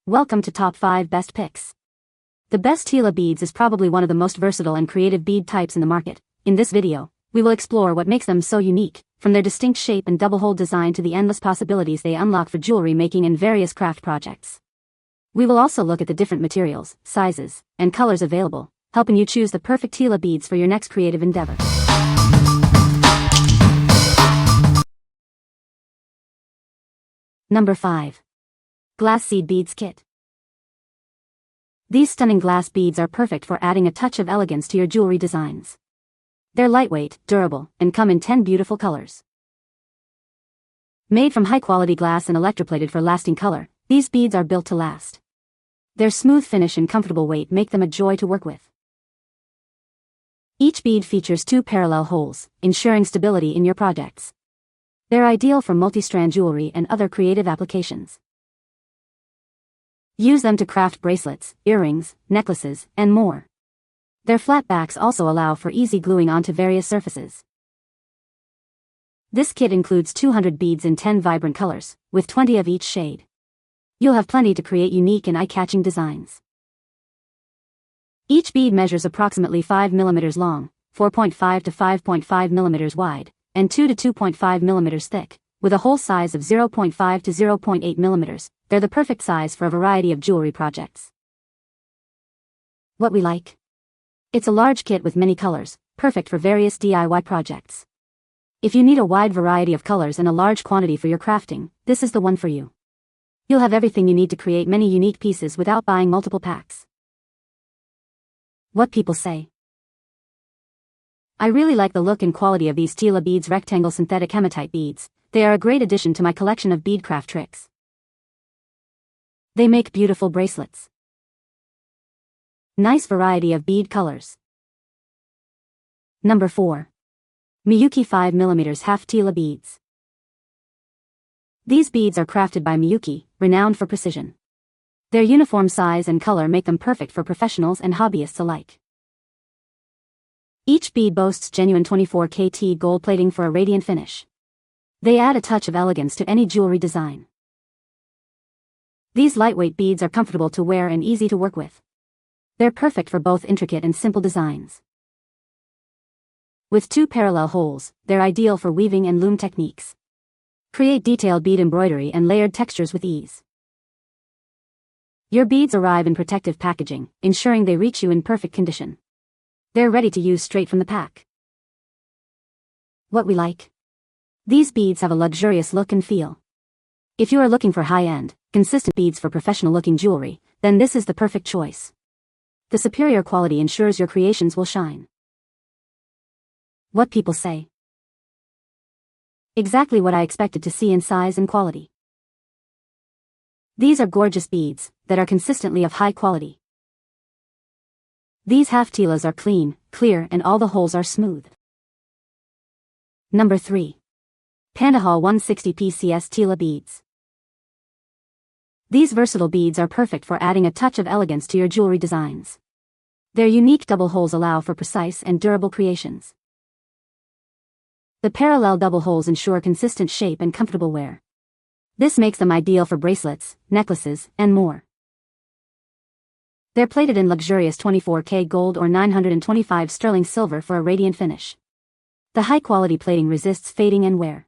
Welcome to Top 5 Best Picks. The best Tila beads is probably one of the most versatile and creative bead types in the market. In this video, we will explore what makes them so unique, from their distinct shape and double-hole design to the endless possibilities they unlock for jewelry making and various craft projects. We will also look at the different materials, sizes, and colors available, helping you choose the perfect Tila beads for your next creative endeavor. Number 5. Glass Seed Beads Kit. These stunning glass beads are perfect for adding a touch of elegance to your jewelry designs. They're lightweight, durable, and come in 10 beautiful colors. Made from high-quality glass and electroplated for lasting color, these beads are built to last. Their smooth finish and comfortable weight make them a joy to work with. Each bead features 2 parallel holes, ensuring stability in your projects. They're ideal for multi-strand jewelry and other creative applications. Use them to craft bracelets, earrings, necklaces, and more. Their flat backs also allow for easy gluing onto various surfaces. This kit includes 200 beads in 10 vibrant colors, with 20 of each shade. You'll have plenty to create unique and eye-catching designs. Each bead measures approximately 5 mm long, 4.5 to 5.5 mm wide, and 2 to 2.5 mm thick, with a hole size of 0.5 to 0.8 mm. They're the perfect size for a variety of jewelry projects. What we like? It's a large kit with many colors, perfect for various DIY projects. If you need a wide variety of colors and a large quantity for your crafting, this is the one for you. You'll have everything you need to create many unique pieces without buying multiple packs. What people say. I really like the look and quality of these Tila Beads rectangle synthetic hematite beads. They are a great addition to my collection of beadcraft tricks. They make beautiful bracelets. Nice variety of bead colors. Number 4. Miyuki 5mm half Tila beads. These beads are crafted by Miyuki, renowned for precision. Their uniform size and color make them perfect for professionals and hobbyists alike. Each bead boasts genuine 24K gold plating for a radiant finish. They add a touch of elegance to any jewelry design. These lightweight beads are comfortable to wear and easy to work with. They're perfect for both intricate and simple designs. With 2 parallel holes, they're ideal for weaving and loom techniques. Create detailed bead embroidery and layered textures with ease. Your beads arrive in protective packaging, ensuring they reach you in perfect condition. They're ready to use straight from the pack. What we like? These beads have a luxurious look and feel. If you are looking for high-end, consistent beads for professional-looking jewelry, then this is the perfect choice. The superior quality ensures your creations will shine. What people say. Exactly what I expected to see in size and quality. These are gorgeous beads that are consistently of high quality. These half Tilas are clean, clear, and all the holes are smooth. Number 3. PandaHall 160 PCS Tila Beads. These versatile beads are perfect for adding a touch of elegance to your jewelry designs. Their unique double holes allow for precise and durable creations. The parallel double holes ensure consistent shape and comfortable wear. This makes them ideal for bracelets, necklaces, and more. They're plated in luxurious 24K gold or 925 sterling silver for a radiant finish. The high-quality plating resists fading and wear.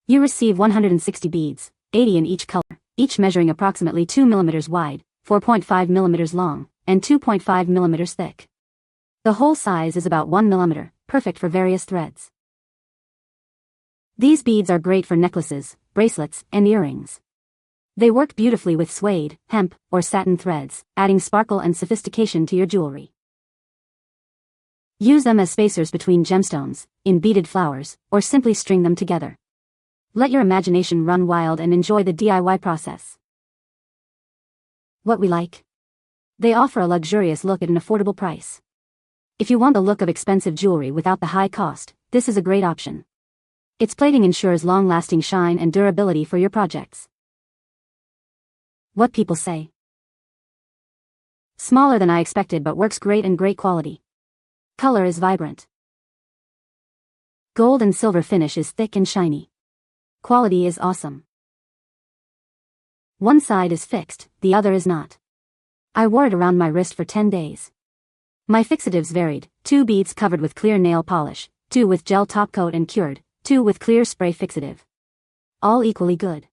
You receive 160 beads, 80 in each color, each measuring approximately 2 mm wide, 4.5 mm long, and 2.5 mm thick. The hole size is about 1 mm, perfect for various threads. These beads are great for necklaces, bracelets, and earrings. They work beautifully with suede, hemp, or satin threads, adding sparkle and sophistication to your jewelry. Use them as spacers between gemstones, in beaded flowers, or simply string them together. Let your imagination run wild and enjoy the DIY process. What we like? They offer a luxurious look at an affordable price. If you want the look of expensive jewelry without the high cost, this is a great option. Its plating ensures long-lasting shine and durability for your projects. What people say. Smaller than I expected but works great and great quality. Color is vibrant. Gold and silver finish is thick and shiny. Quality is awesome. One side is fixed, the other is not. I wore it around my wrist for 10 days. My fixatives varied, 2 beads covered with clear nail polish, 2 with gel top coat and cured, 2 with clear spray fixative. All equally good.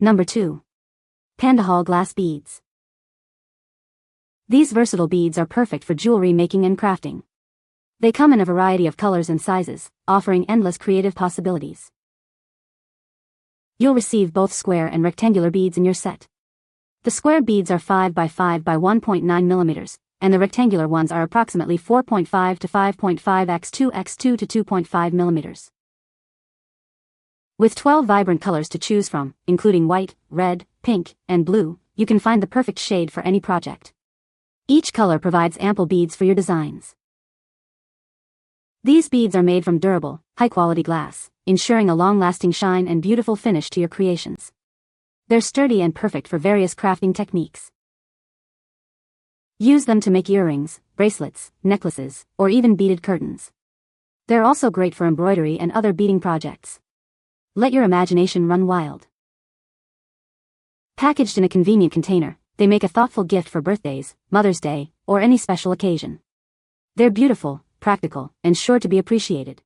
Number 2. PandaHall glass beads. These versatile beads are perfect for jewelry making and crafting. They come in a variety of colors and sizes, offering endless creative possibilities. You'll receive both square and rectangular beads in your set. The square beads are 5 by 5 by 1.9 mm, and the rectangular ones are approximately 4.5 to 5.5 x 2 x 2 to 2.5 mm. With 12 vibrant colors to choose from, including white, red, pink, and blue, you can find the perfect shade for any project. Each color provides ample beads for your designs. These beads are made from durable, high-quality glass, ensuring a long-lasting shine and beautiful finish to your creations. They're sturdy and perfect for various crafting techniques. Use them to make earrings, bracelets, necklaces, or even beaded curtains. They're also great for embroidery and other beading projects. Let your imagination run wild. Packaged in a convenient container, they make a thoughtful gift for birthdays, Mother's Day, or any special occasion. They're beautiful, practical, and sure to be appreciated.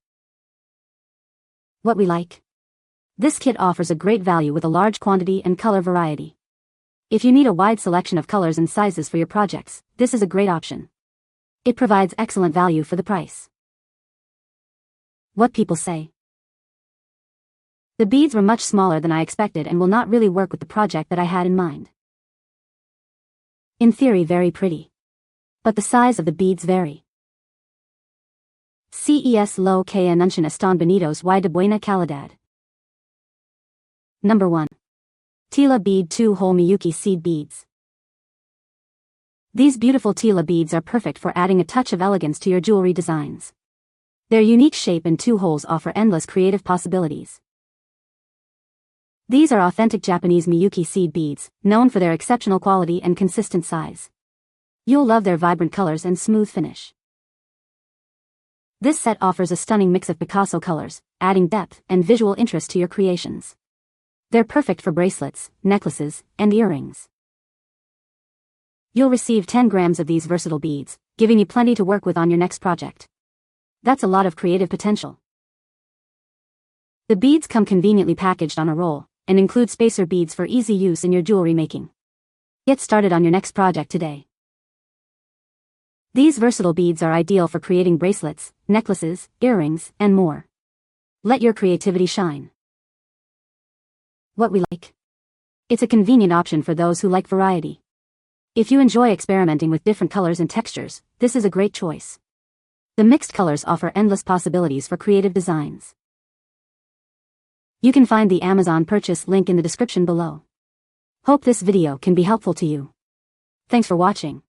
What we like. This kit offers a great value with a large quantity and color variety. If you need a wide selection of colors and sizes for your projects, this is a great option. It provides excellent value for the price. What people say. The beads were much smaller than I expected and will not really work with the project that I had in mind. In theory, very pretty. But the size of the beads vary. Ces lo que anuncian están bonitos y de buena calidad. Number 1. Tila Bead 2-hole Miyuki seed beads. These beautiful Tila beads are perfect for adding a touch of elegance to your jewelry designs. Their unique shape and 2 holes offer endless creative possibilities. These are authentic Japanese Miyuki seed beads, known for their exceptional quality and consistent size. You'll love their vibrant colors and smooth finish. This set offers a stunning mix of Picasso colors, adding depth and visual interest to your creations. They're perfect for bracelets, necklaces, and earrings. You'll receive 10 grams of these versatile beads, giving you plenty to work with on your next project. That's a lot of creative potential. The beads come conveniently packaged on a roll, and include spacer beads for easy use in your jewelry making. Get started on your next project today. These versatile beads are ideal for creating bracelets, necklaces, earrings, and more. Let your creativity shine. What we like. It's a convenient option for those who like variety. If you enjoy experimenting with different colors and textures, this is a great choice. The mixed colors offer endless possibilities for creative designs. You can find the Amazon purchase link in the description below. Hope this video can be helpful to you. Thanks for watching.